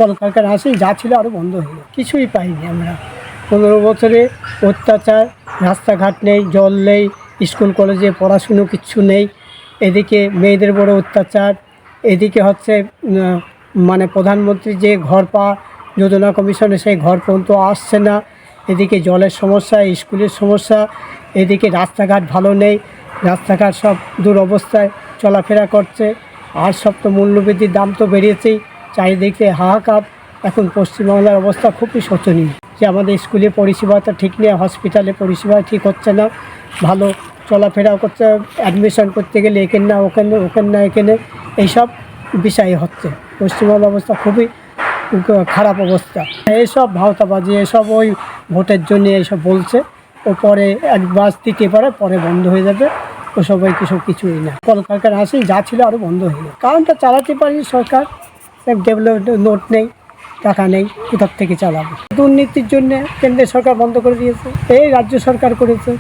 কলকারখানা আসেই যা ছিল আরও বন্ধ হয়ে গেল, কিছুই পাইনি আমরা। 15 বছরে অত্যাচার, রাস্তাঘাট নেই, জল নেই, স্কুল কলেজে পড়াশুনো কিচ্ছু নেই। এদিকে মেয়েদের বড় অত্যাচার, এদিকে হচ্ছে মানে প্রধানমন্ত্রী যে ঘর পাওয়া যোজনা কমিশনে সেই ঘর পর্যন্ত আসছে না। এদিকে জলের সমস্যা, স্কুলের সমস্যা, এদিকে রাস্তাঘাট ভালো নেই, রাস্তাঘাট সব দুরবস্থায় চলাফেরা করছে। আর সব তো মূল্যবৃদ্ধির দাম তো বেরিয়েছেই, চারিদিকে হাহাকার। এখন পশ্চিমবাংলার অবস্থা খুবই শোচনীয়, যে আমাদের স্কুলে পরিষেবাটা ঠিক নেই, হসপিটালে পরিষেবা ঠিক হচ্ছে না, ভালো চলাফেরা করতে, অ্যাডমিশন করতে গেলে এখানে না ওখানে, ওখানে না এখানে, এইসব বিষয় হচ্ছে। পশ্চিমবাংলার অবস্থা খুবই খারাপ অবস্থা। এইসব ভাওতাবাজি, এসব ওই ভোটের জন্য এইসব বলছে, ও পরে এক মাস দিতে পারে, পরে বন্ধ হয়ে যাবে। ওসব ওই কিছুই না। কলকারখানা আসেই যা ছিল আরও বন্ধ হয়ে গেল। কারণটা চালাতে পারি সরকার, ডেভেলপমেন্ট নোট নেই, টাকা নেই, কোথার থেকে চালাবে? দুর্নীতির জন্য কেন্দ্রের সরকার বন্ধ করে দিয়েছে, এই রাজ্য সরকার করেছে।